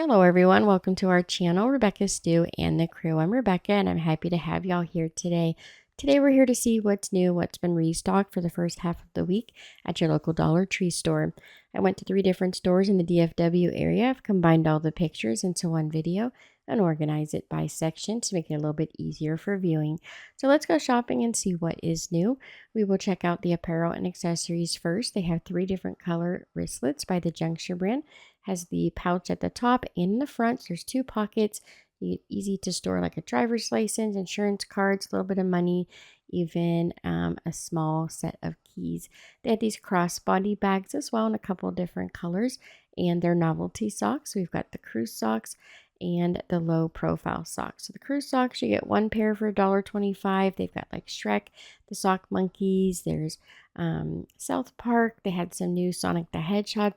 Hello everyone, welcome to our channel, Rebecca Stew and the crew. I'm Rebecca and I'm happy to have y'all here today. Today we're here to see what's new, what's been restocked for the first half of the week at your local Dollar Tree store. I went to 3 different stores in the DFW area. I've combined all the pictures into one video and organized it by section to make it a little bit easier for viewing. So let's go shopping and see what is new. We will check out the apparel and accessories first. They have 3 different color wristlets by the Juncture brand. Has the pouch at the top and in the front. So there's 2 pockets. Easy to store like a driver's license, insurance cards, a little bit of money, even a small set of keys. They had these crossbody bags as well in a couple different colors, and they're novelty socks. We've got the cruise socks and the low profile socks. So the cruise socks, you get 1 pair for $1.25. They've got like Shrek, the Sock Monkeys. There's South Park. They had some new Sonic the Hedgehog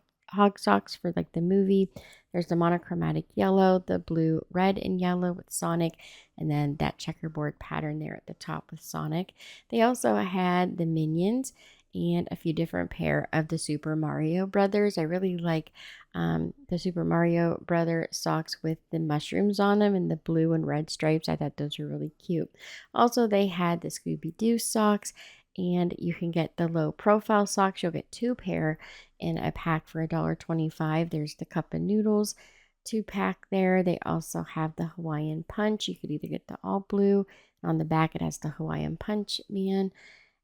socks for like the movie. There's the monochromatic yellow, the blue, red, and yellow with Sonic, and then that checkerboard pattern there at the top with Sonic. They also had the Minions and a few different pair of the Super Mario Brothers. I really like the Super Mario Brother socks with the mushrooms on them and the blue and red stripes. I thought those were really cute. Also, they had the Scooby-Doo socks, and you can get the low profile socks. You'll get 2 pair in a pack for $1.25. There's the cup of noodles 2-pack there. They also have the Hawaiian Punch. You could either get the all blue. On the back, it has the Hawaiian Punch Man.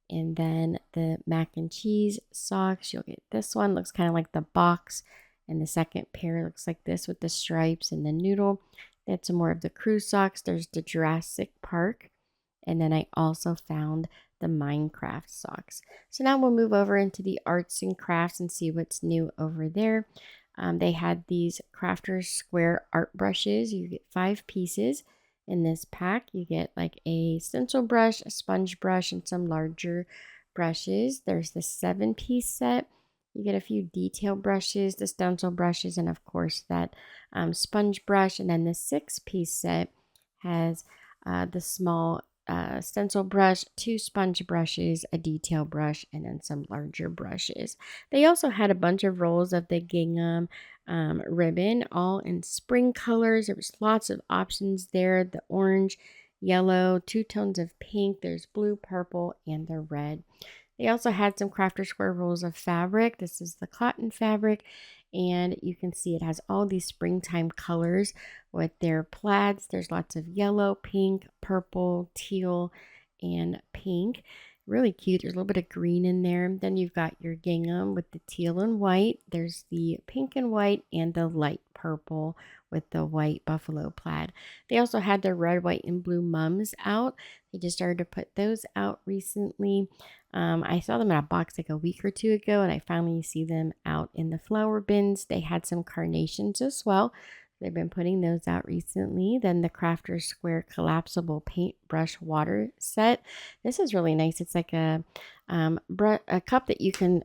And then the mac and cheese socks. You'll get this one. Looks kind of like the box. And the second pair looks like this with the stripes and the noodle. That's some more of the cruise socks. There's the Jurassic Park. And then I also found the Minecraft socks. So now we'll move over into the arts and crafts and see what's new over there. They had these Crafters Square art brushes. You get 5 pieces in this pack. You get like a stencil brush, a sponge brush, and some larger brushes. There's the 7-piece set. You get a few detail brushes, the stencil brushes, and of course that sponge brush. And then the 6-piece set has the small stencil brush, 2 sponge brushes, a detail brush, and then some larger brushes. They also had a bunch of rolls of the gingham ribbon, all in spring colors. There was lots of options there. The orange, yellow, 2 tones of pink. There's blue, purple, and the red. They also had some Crafter Square rolls of fabric. This is the cotton fabric, and you can see it has all these springtime colors with their plaids. There's lots of yellow, pink, purple, teal, and pink. Really cute. There's a little bit of green in there. Then you've got your gingham with the teal and white. There's the pink and white and the light purple with the white buffalo plaid. They also had their red, white, and blue mums out. They just started to put those out recently. I saw them in a box like a week or 2 ago, and I finally see them out in the flower bins. They had some carnations as well. They've been putting those out recently. Then the Crafter Square collapsible paintbrush water set. This is really nice. It's like a cup that you can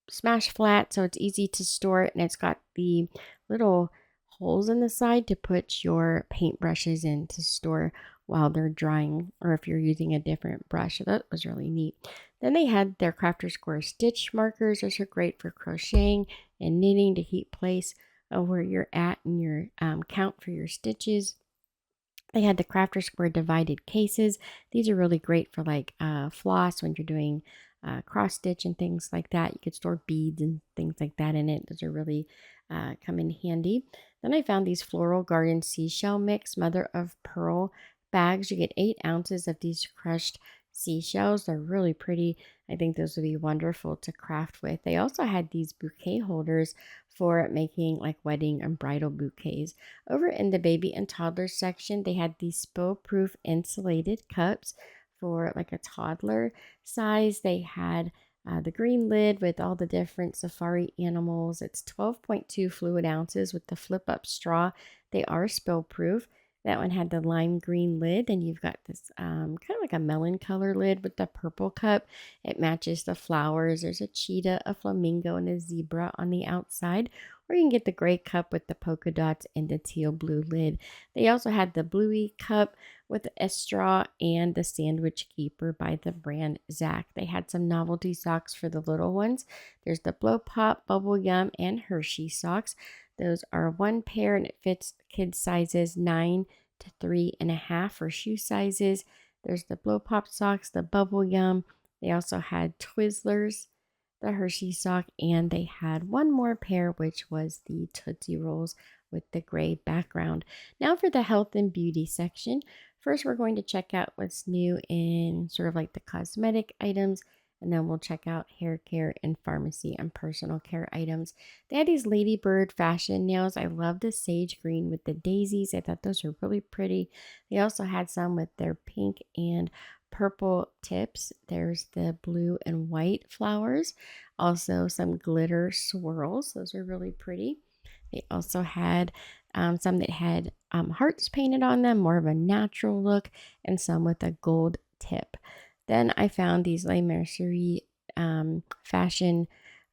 smash flat, so it's easy to store it, and it's got the little holes in the side to put your paintbrushes in to store while they're drying, or if you're using a different brush. So that was really neat. Then they had their Crafter Square stitch markers. Those are great for crocheting and knitting to keep place where you're at in your count for your stitches. They had the Crafter Square divided cases. These are really great for like floss when you're doing cross stitch and things like that. You could store beads and things like that in it. Those are really come in handy. Then I found these Floral Garden Seashell Mix Mother of Pearl bags. You get 8 ounces of these crushed seashells. They're really pretty. I think those would be wonderful to craft with. They also had these bouquet holders for making like wedding and bridal bouquets. Over in the baby and toddler section, they had these spill-proof insulated cups for like a toddler size. They had the green lid with all the different safari animals. It's 12.2 fluid ounces with the flip-up straw. They are spill-proof. That one had the lime green lid. Then you've got this kind of like a melon color lid with the purple cup. It matches the flowers. There's a cheetah, a flamingo, and a zebra on the outside. Or you can get the gray cup with the polka dots and the teal blue lid. They also had the bluey cup with a straw and the sandwich keeper by the brand Zach. They had some novelty socks for the little ones. There's the Blow Pop, Bubble Yum, and Hershey socks. Those are one pair and it fits kids sizes 9 to 3.5 for shoe sizes. There's the blow pop socks, the bubble yum. They also had Twizzlers, the Hershey sock, and they had one more pair, which was the Tootsie Rolls with the gray background. Now for the health and beauty section. First, we're going to check out what's new in sort of like the cosmetic items, and then we'll check out hair care and pharmacy and personal care items. They had these ladybird fashion nails. I love the sage green with the daisies. I thought those were really pretty. They also had some with their pink and purple tips. There's the blue and white flowers. Also some glitter swirls. Those are really pretty. They also had some that had hearts painted on them, more of a natural look, and some with a gold tip. Then I found these Le Mercerie fashion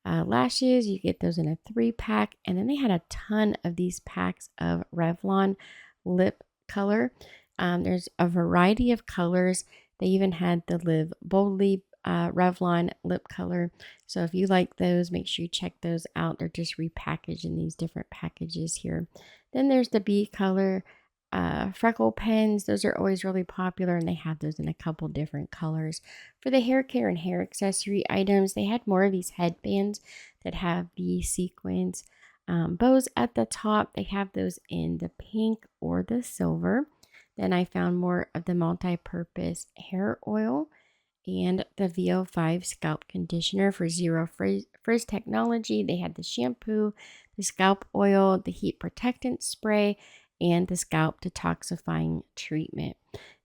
lashes. You get those in a 3-pack. And then they had a ton of these packs of Revlon lip color. There's a variety of colors. They even had the Live Boldly Revlon lip color. So if you like those, make sure you check those out. They're just repackaged in these different packages here. Then there's the B color freckle pens. Those are always really popular, and they have those in a couple different colors. For the hair care and hair accessory items, they had more of these headbands that have the sequins bows at the top. They have those in the pink or the silver. Then I found more of the multi-purpose hair oil and the VO5 scalp conditioner for zero frizz technology. They had the shampoo, the scalp oil, the heat protectant spray, and the scalp detoxifying treatment.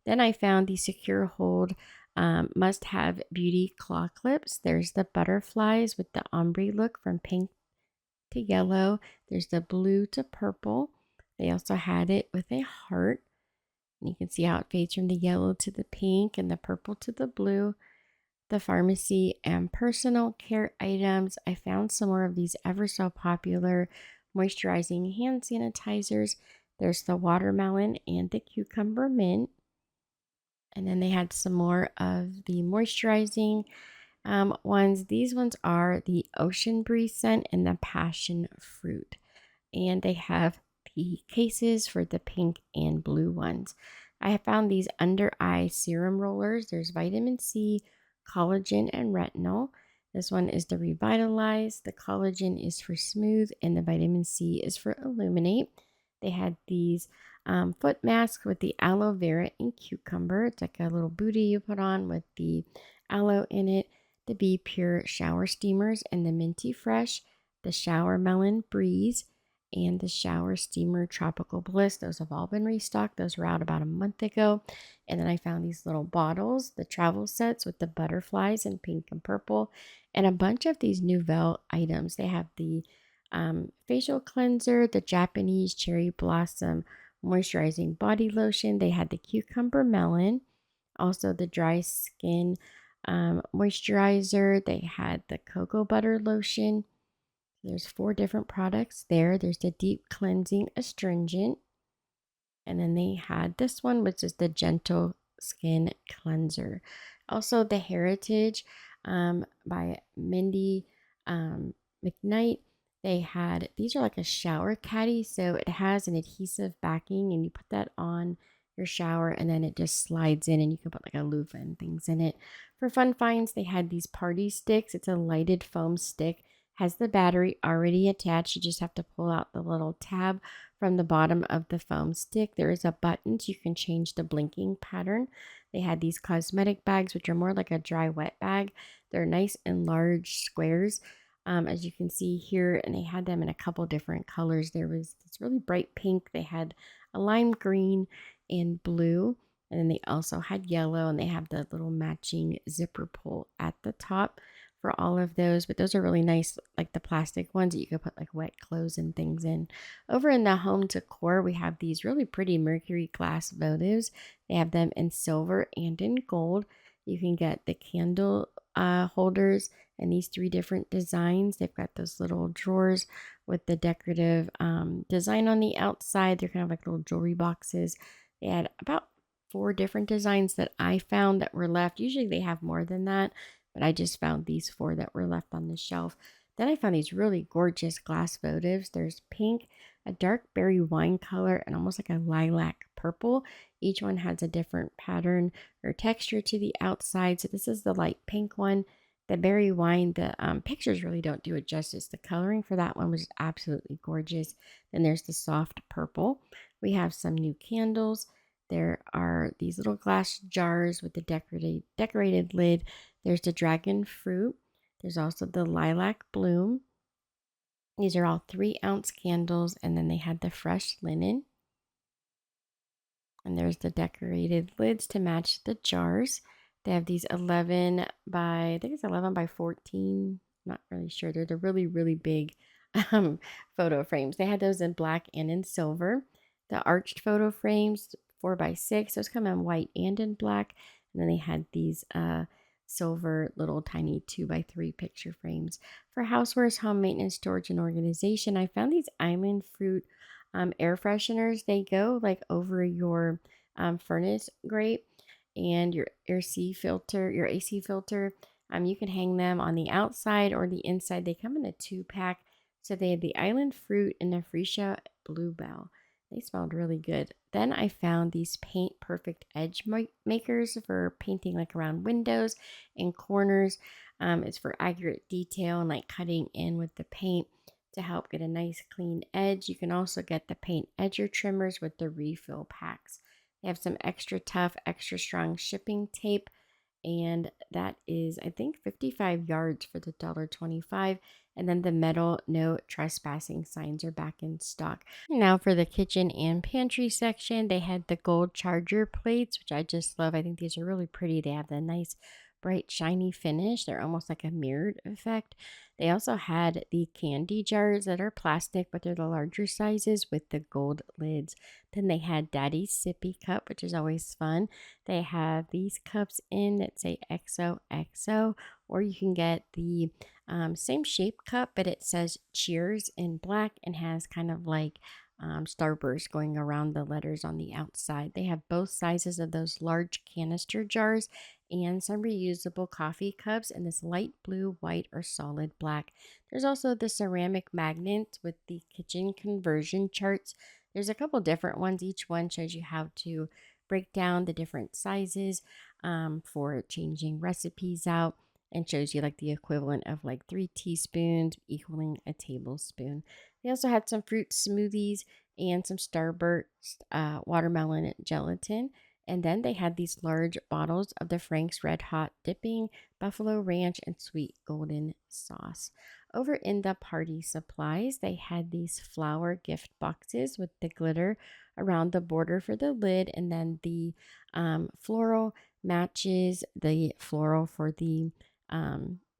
Then I found the Secure Hold must-have beauty claw clips. There's the butterflies with the ombre look from pink to yellow. There's the blue to purple. They also had it with a heart. And you can see how it fades from the yellow to the pink and the purple to the blue. The pharmacy and personal care items. I found some more of these ever so popular moisturizing hand sanitizers. There's the watermelon and the cucumber mint. And then they had some more of the moisturizing ones. These ones are the ocean breeze scent and the passion fruit. And they have the cases for the pink and blue ones. I have found these under eye serum rollers. There's vitamin C, collagen, and retinol. This one is the Revitalize. The collagen is for smooth, and the vitamin C is for illuminate. They had these foot masks with the aloe vera and cucumber. It's like a little booty you put on with the aloe in it. The Be Pure shower steamers and the Minty Fresh, the Shower Melon Breeze, and the Shower Steamer Tropical Bliss. Those have all been restocked. Those were out about a month ago. And then I found these little bottles, the travel sets with the butterflies in pink and purple, and a bunch of these Nouvelle items. They have the facial cleanser, the Japanese cherry blossom moisturizing body lotion. They had the cucumber melon, also the dry skin moisturizer. They had the cocoa butter lotion. There's 4 different products there. There's the deep cleansing astringent. And then they had this one, which is the gentle skin cleanser. Also the Heritage by Mindy McKnight. They had, these are like a shower caddy. So it has an adhesive backing and you put that on your shower and then it just slides in and you can put like a loofah and things in it. For fun finds, they had these party sticks. It's a lighted foam stick, has the battery already attached. You just have to pull out the little tab from the bottom of the foam stick. There is a button so you can change the blinking pattern. They had these cosmetic bags, which are more like a dry wet bag. They're nice and large squares, as you can see here, and they had them in a couple different colors. There was this really bright pink. They had a lime green and blue, and then they also had yellow, and they have the little matching zipper pull at the top for all of those. But those are really nice, like the plastic ones that you could put like wet clothes and things in. Over in the home decor, we have these really pretty mercury glass votives. They have them in silver and in gold. You can get the candle holders and these 3 different designs. They've got those little drawers with the decorative design on the outside. They're kind of like little jewelry boxes. They had about 4 different designs that I found that were left. Usually they have more than that, but I just found these 4 that were left on the shelf. Then I found these really gorgeous glass votives. There's pink, a dark berry wine color, and almost like a lilac purple. Each one has a different pattern or texture to the outside. So this is the light pink one. The berry wine, the pictures really don't do it justice. The coloring for that one was absolutely gorgeous. Then there's the soft purple. We have some new candles. There are these little glass jars with the decorated lid. There's the dragon fruit. There's also the lilac bloom. These are all 3-ounce candles, and then they had the fresh linen. And there's the decorated lids to match the jars. They have these 11 by, I think it's 11 by 14. Not really sure. They're the really, really big um, photo frames. They had those in black and in silver. The arched photo frames, 4 by 6. Those come in white and in black. And then they had these silver little tiny 2 by 3 picture frames. For housewares, home maintenance, storage, and organization, I found these island fruit air fresheners. They go like over your furnace grate and your AC filter. You can hang them on the outside or the inside. They come in a 2-pack. So they had the island fruit and the freesia bluebell. They smelled really good. Then I found these paint perfect edge makers for painting like around windows and corners. It's for accurate detail and like cutting in with the paint to help get a nice clean edge. You can also get the paint edger trimmers with the refill packs. They have some extra tough, extra strong shipping tape, and that is, I think, 55 yards for the $1.25. And then the metal no trespassing signs are back in stock. Now for the kitchen and pantry section, they had the gold charger plates, which I just love. I think these are really pretty. They have the nice bright shiny finish. They're almost like a mirrored effect. They also had the candy jars that are plastic, but they're the larger sizes with the gold lids. Then they had Daddy's sippy cup, which is always fun. They have these cups in that say XOXO, or you can get the same shape cup, but it says cheers in black and has kind of like starburst going around the letters on the outside. They have both sizes of those large canister jars and some reusable coffee cups in this light blue, white, or solid black. There's also the ceramic magnets with the kitchen conversion charts. There's a couple different ones. Each one shows you how to break down the different sizes for changing recipes out, and shows you like the equivalent of like 3 teaspoons equaling a tablespoon. They also had some fruit smoothies and some Starburst watermelon gelatin. And then they had these large bottles of the Frank's Red Hot dipping, buffalo ranch, and sweet golden sauce. Over in the party supplies, they had these flower gift boxes with the glitter around the border for the lid, and then the floral matches the floral for the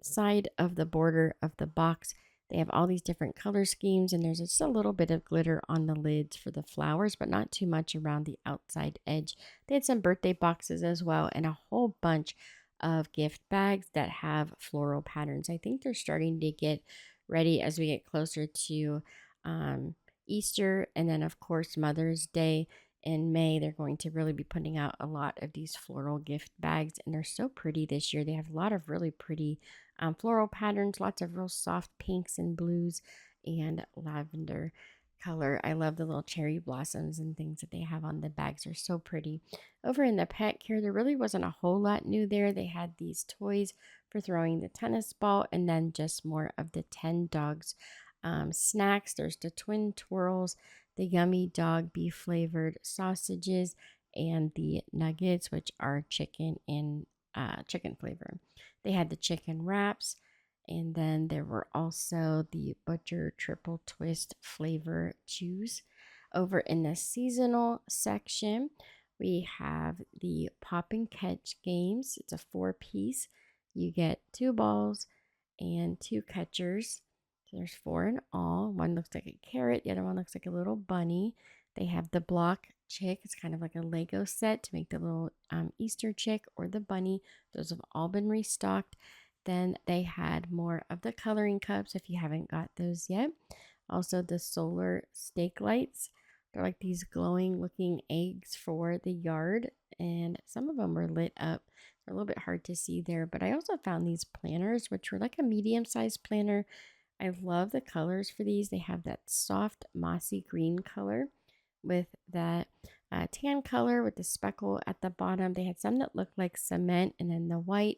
side of the border of the box. They have all these different color schemes, and there's just a little bit of glitter on the lids for the flowers, but not too much around the outside edge. They had some birthday boxes as well, and a whole bunch of gift bags that have floral patterns. I think they're starting to get ready as we get closer to Easter, and then of course Mother's Day in May. They're going to really be putting out a lot of these floral gift bags, and they're so pretty this year. They have a lot of really pretty floral patterns, lots of real soft pinks and blues and lavender color. I love the little cherry blossoms and things that they have on the bags. They're so pretty. Over in the pet care, there really wasn't a whole lot new there. They had these toys for throwing the tennis ball, and then just more of the 10 dogs snacks. There's the twin twirls, the yummy dog beef flavored sausages, and the nuggets, which are chicken and chicken flavor. They had the chicken wraps, and then there were also the butcher triple twist flavor chews. Over in the seasonal section, we have the pop and catch games. It's a 4-piece. You get 2 balls and 2 catchers. So there's 4 in all. One looks like a carrot, the other one looks like a little bunny. They have the block chick. It's kind of like a Lego set to make the little Easter chick or the bunny. Those have all been restocked. Then they had more of the coloring cups if you haven't got those yet. Also the solar stake lights. They're like these glowing looking eggs for the yard, and some of them were lit up. They're a little bit hard to see there, but I also found these planners, which were like a medium-sized planner I love the colors for these. They have that soft mossy green color with that tan color with the speckle at the bottom. They had some that looked like cement and then the white.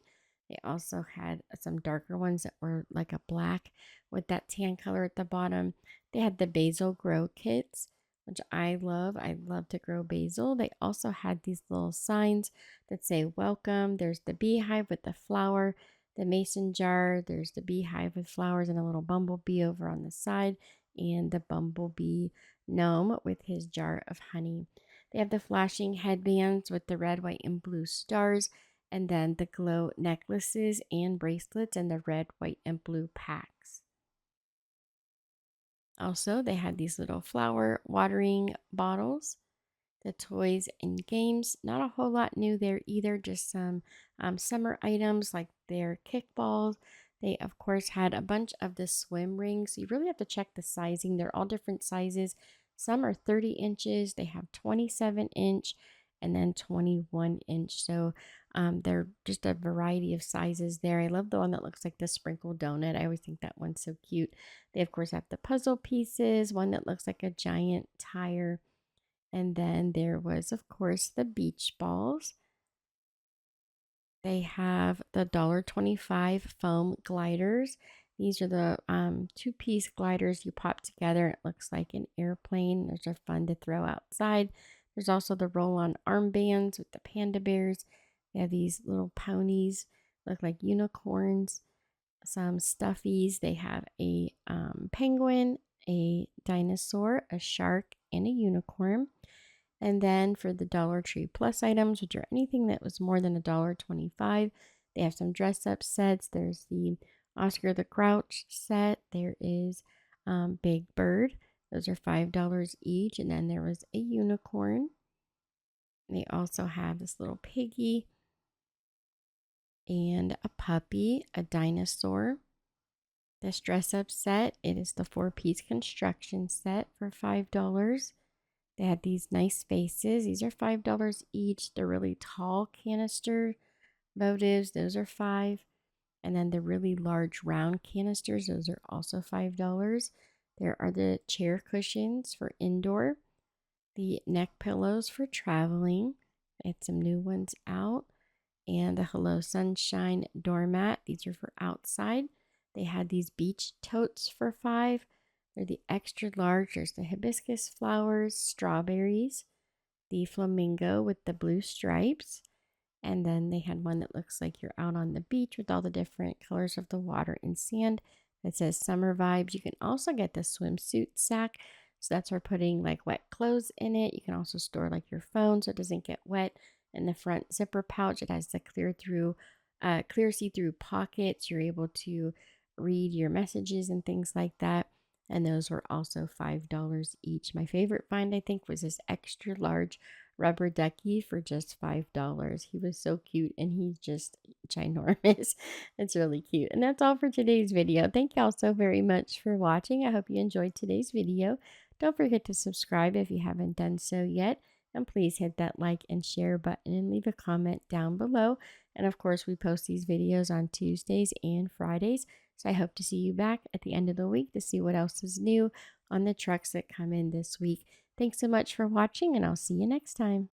They also had some darker ones that were like a black with that tan color at the bottom. They had the basil grow kits, which I love. I love to grow basil. They also had these little signs that say welcome. There's the beehive with the flower, the mason jar. There's the beehive with flowers and a little bumblebee over on the side, and the bumblebee gnome with his jar of honey. They have the flashing headbands with the red, white, and blue stars, and then the glow necklaces and bracelets and the red, white, and blue packs. Also, they had these little flower watering bottles, the toys and games. Not a whole lot new there either, just some summer items like their kickballs. They, of course, had a bunch of the swim rings. So you really have to check the sizing. They're all different sizes. Some are 30 inches, they have 27-inch, and then 21-inch. So they're just a variety of sizes there. I love the one that looks like the sprinkle donut. I always think that one's so cute. They, of course, have the puzzle pieces, one that looks like a giant tire. And then there was, of course, the beach balls. They have the $1.25 foam gliders. These are the two-piece gliders you pop together. It looks like an airplane. Those are fun to throw outside. There's also the roll-on armbands with the panda bears. They have these little ponies, look like unicorns. Some stuffies. They have a penguin, a dinosaur, a shark, and a unicorn. And then for the Dollar Tree Plus items, which are anything that was more than $1.25, they have some dress up sets. There's the Oscar the Grouch set. There is Big Bird. Those are $5 each. And then there was a unicorn. They also have this little piggy and a puppy, a dinosaur. This dress up set, it is the 4-piece construction set for $5. They had these nice vases. These are $5 each. The really tall canister votives, those are 5. And then the really large round canisters, those are also $5. There are the chair cushions for indoor, the neck pillows for traveling. They had some new ones out. And the Hello Sunshine doormat. These are for outside. They had these beach totes for 5. They're the extra large. There's the hibiscus flowers, strawberries, the flamingo with the blue stripes. And then they had one that looks like you're out on the beach with all the different colors of the water and sand that says summer vibes. You can also get the swimsuit sack. So that's for putting like wet clothes in it. You can also store like your phone so it doesn't get wet. In the front zipper pouch, it has the clear see-through pockets. You're able to read your messages and things like that. And those were also $5 each. My favorite find, I think, was this extra large rubber ducky for just $5. He was so cute and he's just ginormous. It's really cute. And that's all for today's video. Thank y'all so very much for watching. I hope you enjoyed today's video. Don't forget to subscribe if you haven't done so yet. And please hit that like and share button and leave a comment down below. And of course, we post these videos on Tuesdays and Fridays. So I hope to see you back at the end of the week to see what else is new on the trucks that come in this week. Thanks so much for watching, and I'll see you next time.